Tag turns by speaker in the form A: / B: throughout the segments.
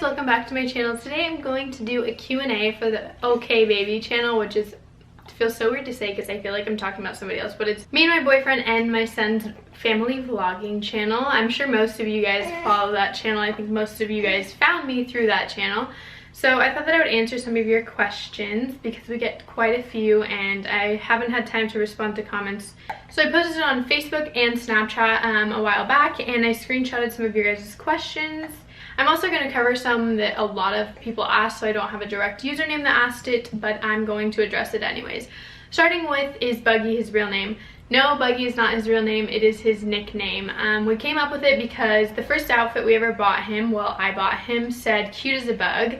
A: welcome back to my channel. Today I'm going to do a Q&A for the Kbaby channel, which is feels so weird to say because I feel like I'm talking about somebody else, but it's me and my boyfriend and my son's family vlogging channel. I'm sure most of you guys follow that channel. I think most of you guys found me through that channel. So I thought that I would answer some of your questions because we get quite a few and I haven't had time to respond to comments. So I posted it on Facebook and Snapchat a while back, and I screenshotted some of your guys' questions. I'm also going to cover some that a lot of people asked, so I don't have a direct username that asked it, but I'm going to address it anyways. Starting with, is Buggy his real name? No, Buggy is not his real name, it is his nickname. We came up with it because the first outfit we ever bought him, well, I bought him, said cute as a bug,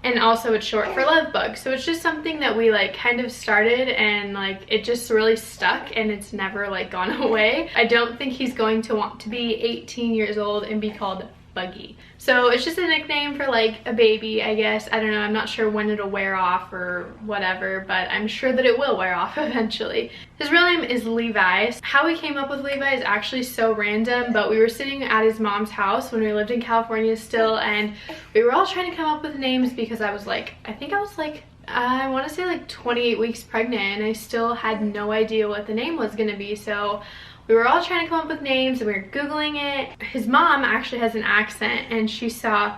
A: and also it's short for love bug. So it's just something that we like kind of started and like it just really stuck and it's never like gone away. I don't think he's going to want to be 18 years old and be called Buggy. So it's just a nickname for like a baby, I guess. I don't know, I'm not sure when it'll wear off or whatever, but I'm sure that it will wear off eventually. His real name is Levi. How we came up with Levi is actually so random, but we were sitting at his mom's house when we lived in California still, and we were all trying to come up with names because I was like, I want to say like 28 weeks pregnant, and I still had no idea what the name was going to be. So we were all trying to come up with names and we were Googling it. His mom actually has an accent and she saw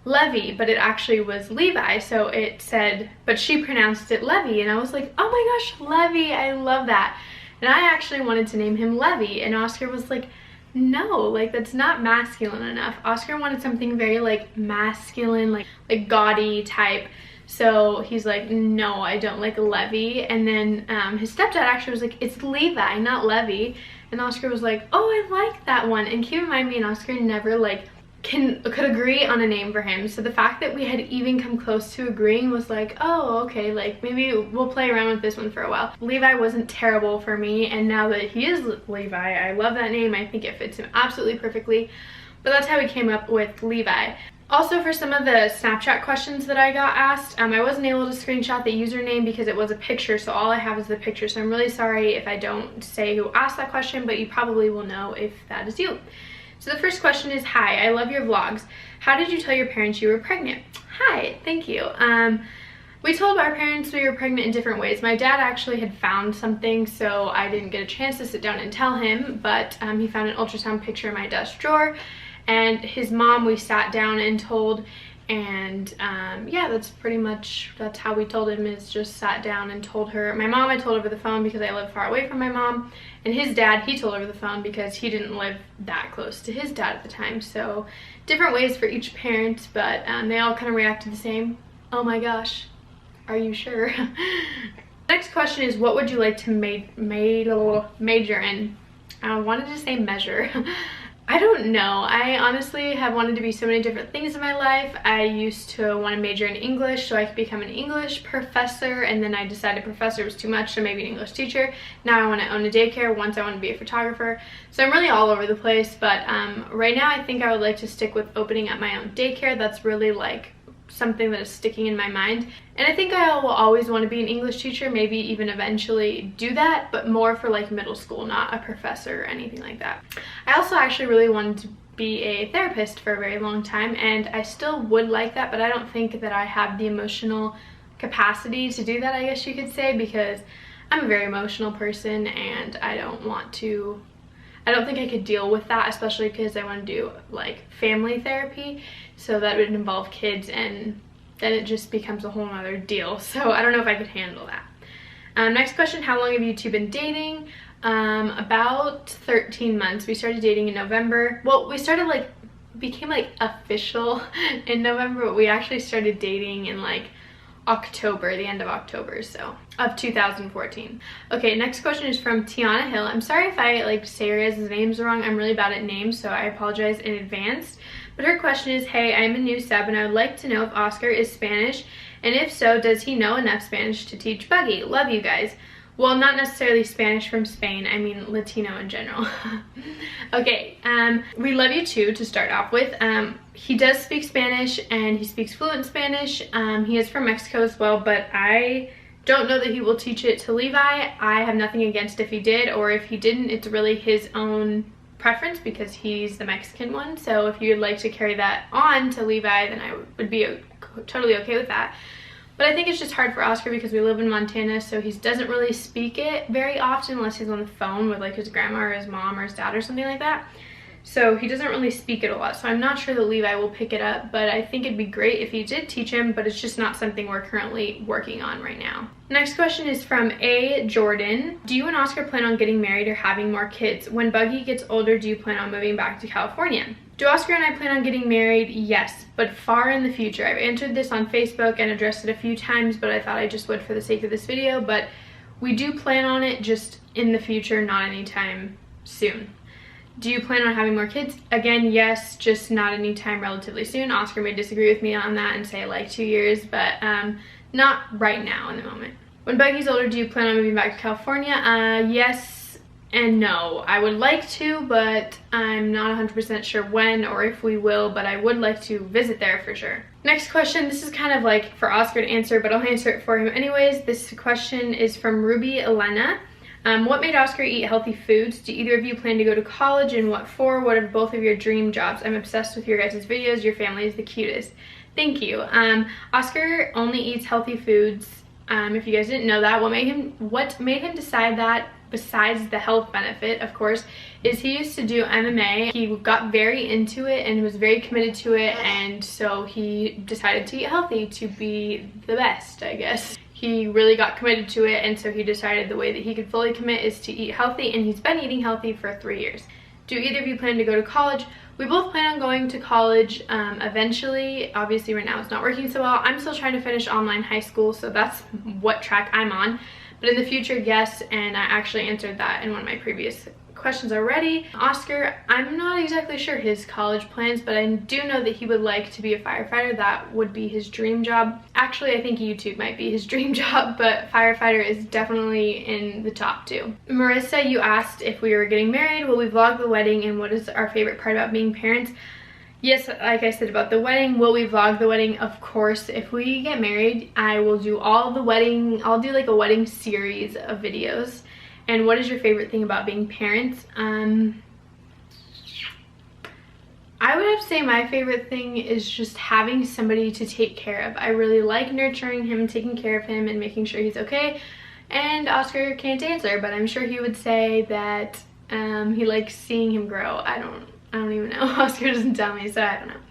A: Levy, but it actually was Levi. So it said, but she pronounced it Levy. And I was like, oh my gosh, Levy, I love that. And I actually wanted to name him Levy. And Oscar was like, no, like that's not masculine enough. Oscar wanted something very like masculine, like gaudy type. So he's like, no, I don't like Levy. And then his stepdad actually was like, it's Levi, not Levy. And Oscar was like, oh, I like that one. And keep in mind, me and Oscar never like could agree on a name for him. So the fact that we had even come close to agreeing was like, oh, okay, like maybe we'll play around with this one for a while. Levi wasn't terrible for me, and now that he is Levi, I love that name. I think it fits him absolutely perfectly. But that's how we came up with Levi. Also, for some of the Snapchat questions that I got asked, I wasn't able to screenshot the username because it was a picture, so all I have is the picture. So I'm really sorry if I don't say who asked that question, but you probably will know if that is you. So the first question is, hi, I love your vlogs. How did you tell your parents you were pregnant? Hi, thank you. We told our parents we were pregnant in different ways. My dad actually had found something, so I didn't get a chance to sit down and tell him, but he found an ultrasound picture in my desk drawer. And his mom we sat down and told, and yeah, that's how we told him, is just sat down and told her. My mom I told over the phone because I live far away from my mom, and his dad he told over the phone because he didn't live that close to his dad at the time. So different ways for each parent, but they all kind of reacted the same. Oh my gosh, are you sure? Next question is, what would you like to major in? I wanted to say measure. I don't know. I honestly have wanted to be so many different things in my life. I used to want to major in English so I could become an English professor, and then I decided professor was too much, so maybe an English teacher. Now I want to own a daycare. Once I want to be a photographer. So I'm really all over the place, but right now I think I would like to stick with opening up my own daycare. That's really like something that is sticking in my mind, and I think I will always want to be an English teacher, maybe even eventually do that, but more for like middle school, not a professor or anything like that. I also actually really wanted to be a therapist for a very long time, and I still would like that, but I don't think that I have the emotional capacity to do that, I guess you could say, because I'm a very emotional person and I don't think I could deal with that, especially because I want to do like family therapy, so that would involve kids, and then it just becomes a whole nother deal. So I don't know if I could handle that. Next question, how long have you two been dating? About 13 months. We started dating in November. Well, we became like official in November, but we actually started dating in like October, the end of October, so of 2014. Okay, next question is from Tiana Hill. I'm sorry if I like say your guys' names wrong. I'm really bad at names, so I apologize in advance. But her question is, hey, I'm a new sub and I would like to know if Oscar is Spanish, and if so, does he know enough Spanish to teach Buggy? Love you guys. Well, not necessarily Spanish from Spain, I mean Latino in general. Okay, we love you too, to start off with. He does speak Spanish and he speaks fluent Spanish. He is from Mexico as well, but I don't know that he will teach it to Levi. I have nothing against if he did, or if he didn't, it's really his own preference because he's the Mexican one. So if you'd like to carry that on to Levi, then I would be totally okay with that. But I think it's just hard for Oscar because we live in Montana, so he doesn't really speak it very often unless he's on the phone with like his grandma or his mom or his dad or something like that. So he doesn't really speak it a lot. So I'm not sure that Levi will pick it up, but I think it'd be great if he did teach him, but it's just not something we're currently working on right now. Next question is from A. Jordan. Do you and Oscar plan on getting married or having more kids? When Buggy gets older, do you plan on moving back to California? Do Oscar and I plan on getting married? Yes, but far in the future. I've answered this on Facebook and addressed it a few times, but I thought I just would for the sake of this video. But we do plan on it, just in the future, not anytime soon. Do you plan on having more kids? Again, yes, just not anytime relatively soon. Oscar may disagree with me on that and say like 2 years, but not right now in the moment. When Buggy's older, do you plan on moving back to California? Yes and no. I would like to, but I'm not 100% sure when or if we will, but I would like to visit there for sure. Next question, this is kind of like for Oscar to answer, but I'll answer it for him anyways. This question is from Ruby Elena. What made Oscar eat healthy foods? Do either of you plan to go to college, and what for? What are both of your dream jobs? I'm obsessed with your guys' videos. Your family is the cutest. Thank you. Oscar only eats healthy foods. If you guys didn't know that, what made him decide that, besides the health benefit, of course, is he used to do MMA. He got very into it and was very committed to it, and so he decided to eat healthy to be the best, I guess. He really got committed to it, and so he decided the way that he could fully commit is to eat healthy, and he's been eating healthy for 3 years. Do either of you plan to go to college? We both plan on going to college eventually. Obviously right now it's not working so well. I'm still trying to finish online high school, so that's what track I'm on. But in the future, yes, and I actually answered that in one of my previous questions already. Oscar, I'm not exactly sure his college plans, but I do know that he would like to be a firefighter. That would be his dream job. Actually, I think YouTube might be his dream job, but firefighter is definitely in the top 2. Marissa, you asked if we were getting married. Will we vlog the wedding, and what is our favorite part about being parents? Yes, like I said about the wedding, will we vlog the wedding? Of course. If we get married, I will do all the wedding, I'll do like a wedding series of videos. And what is your favorite thing about being parents? I would have to say my favorite thing is just having somebody to take care of. I really like nurturing him, taking care of him, and making sure he's okay. And Oscar can't answer, but I'm sure he would say that he likes seeing him grow. I don't even know. Oscar doesn't tell me, so I don't know.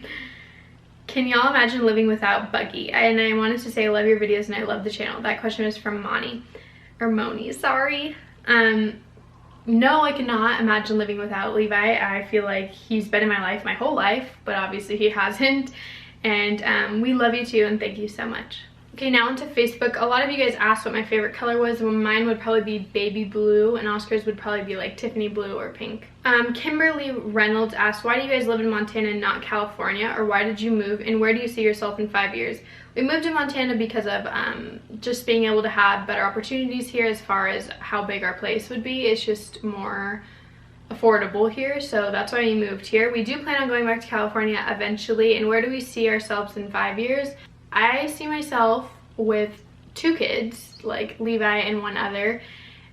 A: Can y'all imagine living without Buggy? And I wanted to say I love your videos and I love the channel. That question is from Moni, sorry. No, I cannot imagine living without Levi. I feel like he's been in my life my whole life, but obviously he hasn't. And we love you too, and thank you so much. Okay, now onto Facebook. A lot of you guys asked what my favorite color was. Well, mine would probably be baby blue, and Oscar's would probably be like Tiffany blue or pink. Kimberly Reynolds asked, why do you guys live in Montana and not California? Or why did you move, and where do you see yourself in 5 years? We moved to Montana because of just being able to have better opportunities here as far as how big our place would be. It's just more affordable here, so that's why we moved here. We do plan on going back to California eventually. And where do we see ourselves in 5 years? I see myself with 2 kids, like Levi and one other,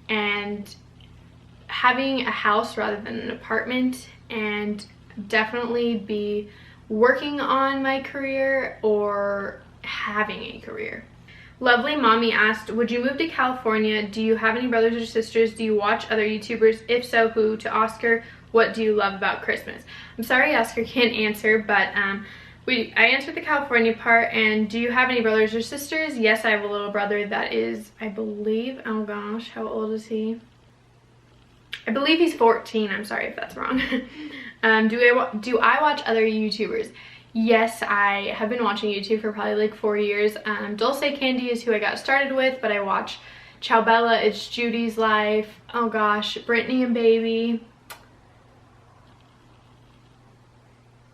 A: and having a house rather than an apartment, and definitely be working on my career or having a career. Lovely Mommy asked, would you move to California? Do you have any brothers or sisters? Do you watch other YouTubers? If so, who? To Oscar, what do you love about Christmas? I'm sorry Oscar can't answer, but I answered the California part. And do you have any brothers or sisters? Yes, I have a little brother that is, I believe, oh gosh, how old is he? I believe he's 14. I'm sorry if that's wrong. Do I watch other YouTubers? Yes, I have been watching YouTube for probably like 4 years. Dulce Candy is who I got started with, but I watch Ciao Bella, It's Judy's Life, oh gosh, Brittany and Baby,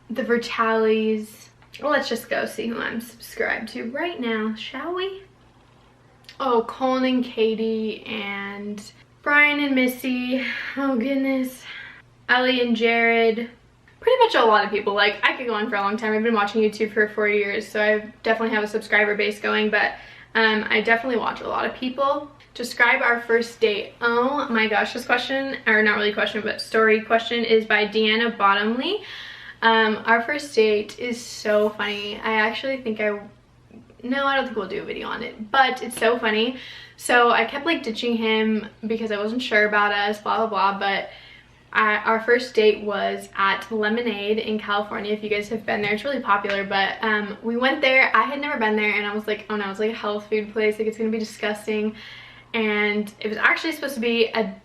A: the Vertalis. Well, let's just go see who I'm subscribed to right now, shall we? Oh, Colin and Katie and Brian and Missy, oh goodness, Ellie and Jared. Pretty much a lot of people. Like, I could go on for a long time. I've been watching YouTube for 4 years, so I definitely have a subscriber base going, but I definitely watch a lot of people. Describe our first date. Oh my gosh, this question, or not really question, but story question is by Deanna Bottomley. Our first date is so funny. I actually think no, I don't think we'll do a video on it, but it's so funny. So I kept like ditching him because I wasn't sure about us, blah, blah, blah, but our first date was at Lemonade in California. If you guys have been there, it's really popular, but we went there. I had never been there, and I was like, oh no, it's like a health food place, like it's gonna be disgusting. And it was actually supposed to be a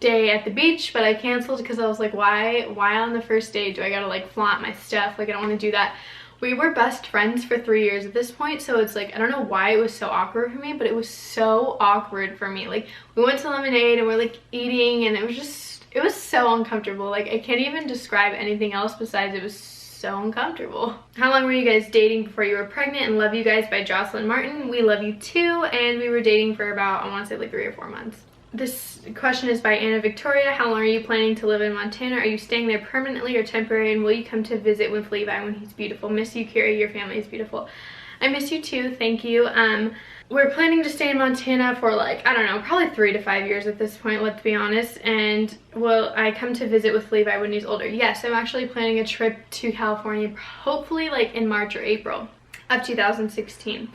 A: day at the beach, but I canceled because I was like, why on the first date do I gotta like flaunt my stuff? Like, I don't want to do that. We were best friends for 3 years at this point, so it's like, I don't know why it was so awkward for me, but it was so awkward for me. Like, we went to Lemonade and we're like eating, and it was so uncomfortable. Like, I can't even describe anything else besides it was so uncomfortable. How long were you guys dating before you were pregnant? And love you guys by Jocelyn Martin. We love you too. And we were dating for about, I want to say like 3 or 4 months. This question is by Anna Victoria. How long are you planning to live in Montana? Are you staying there permanently or temporary? And will you come to visit with Levi when he's beautiful? Miss you, Carrie. Your family is beautiful. I miss you too. Thank you. We're planning to stay in Montana for like, I don't know, probably 3 to 5 years at this point, let's be honest. And will I come to visit with Levi when he's older? Yes, I'm actually planning a trip to California, hopefully like in March or April of 2016.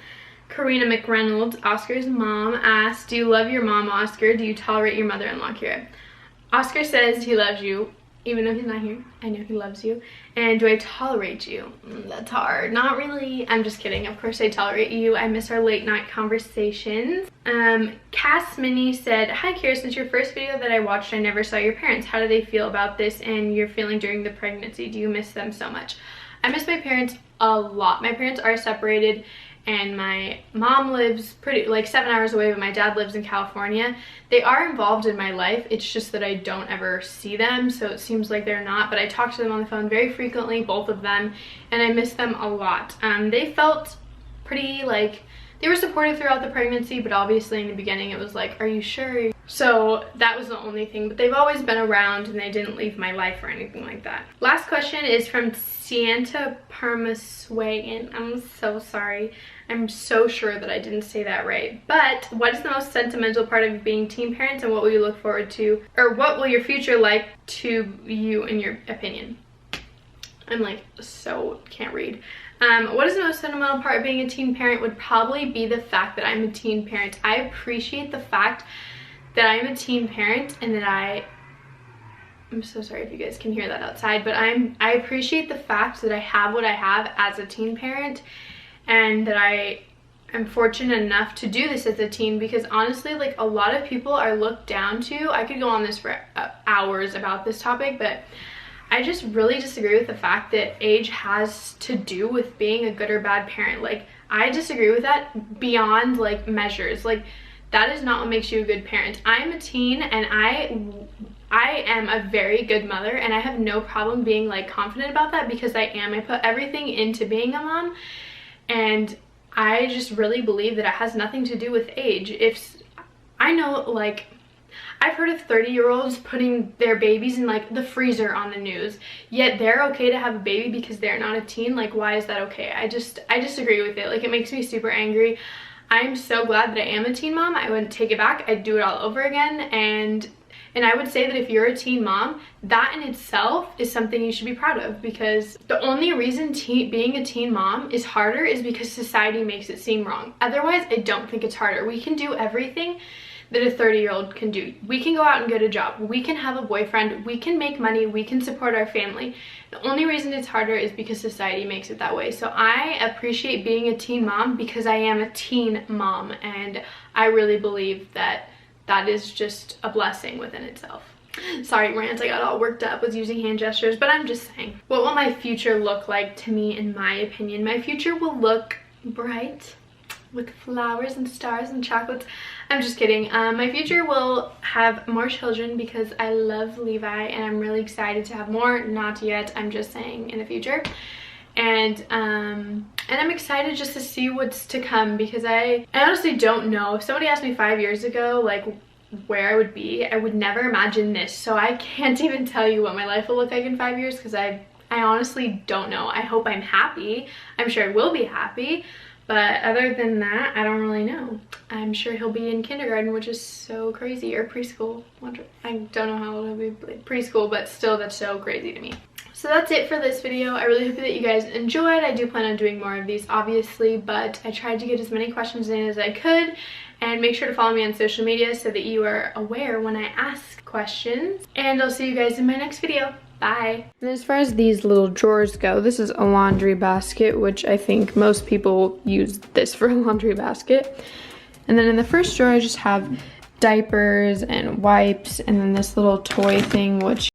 A: Karina McReynolds, Oscar's mom, asked, do you love your mom, Oscar? Do you tolerate your mother-in-law, Kira? Oscar says he loves you, even though he's not here. I know he loves you. And do I tolerate you? That's hard. Not really. I'm just kidding. Of course I tolerate you. I miss our late night conversations. Cass Minnie said, hi Kira, since your first video that I watched, I never saw your parents. How do they feel about this and your feeling during the pregnancy? Do you miss them so much? I miss my parents a lot. My parents are separated, and my mom lives pretty like 7 hours away, but my dad lives in California. They are involved in my life, it's just that I don't ever see them, so it seems like they're not, but I talk to them on the phone very frequently, both of them, and I miss them a lot. They felt pretty like, they were supportive throughout the pregnancy, but obviously in the beginning it was like, are you sure? So that was the only thing, but they've always been around and they didn't leave my life or anything like that. Last question is from Santa Parmaswagan. I'm so sorry. I'm so sure that I didn't say that right. But what is the most sentimental part of being teen parents, and what will you look forward to, or what will your future like to you in your opinion? I'm like, so can't read. What is the most sentimental part of being a teen parent would probably be the fact that I'm a teen parent. I appreciate the fact that I'm a teen parent, and that I'm so sorry if you guys can hear that outside, but I appreciate the fact that I have what I have as a teen parent, and that I am fortunate enough to do this as a teen, because honestly, like, a lot of people are looked down to. I could go on this for hours about this topic, but I just really disagree with the fact that age has to do with being a good or bad parent. Like, I disagree with that beyond like measures. Like, that is not what makes you a good parent. I'm a teen, and I am a very good mother, and I have no problem being like confident about that, because I am. I put everything into being a mom, and I just really believe that it has nothing to do with age. If I know, like, I've heard of 30-year-olds putting their babies in like the freezer on the news, yet they're okay to have a baby because they're not a teen. Like, why is that okay? I disagree with it. Like, it makes me super angry. I'm so glad that I am a teen mom. I wouldn't take it back. I'd do it all over again. And I would say that if you're a teen mom, that in itself is something you should be proud of, because the only reason being a teen mom is harder is because society makes it seem wrong. Otherwise, I don't think it's harder. We can do everything that a 30-year-old can do. We can go out and get a job. We can have a boyfriend. We can make money. We can support our family. The only reason it's harder is because society makes it that way. So I appreciate being a teen mom because I am a teen mom, and I really believe that that is just a blessing within itself. Sorry, rant, I got all worked up with using hand gestures, but I'm just saying. What will my future look like to me, in my opinion? My future will look bright, with flowers and stars and chocolates. I'm just kidding. My future will have more children because I love Levi, and I'm really excited to have more. Not yet, I'm just saying in the future. And I'm excited just to see what's to come, because I honestly don't know. If somebody asked me 5 years ago like where I would be, I would never imagine this. So I can't even tell you what my life will look like in 5 years, because I honestly don't know. I hope I'm happy. I'm sure I will be happy, But other than that, I don't really know. I'm sure he'll be in kindergarten, which is so crazy, or preschool. I don't know how old he'll be, preschool, but still, that's so crazy to me. So that's it for this video. I really hope that you guys enjoyed. I do plan on doing more of these, obviously, but I tried to get as many questions in as I could. And make sure to follow me on social media so that you are aware when I ask questions. And I'll see you guys in my next video. Bye. And as far as these little drawers go, this is a laundry basket, which I think most people use this for a laundry basket. And then in the first drawer, I just have diapers and wipes, and then this little toy thing, which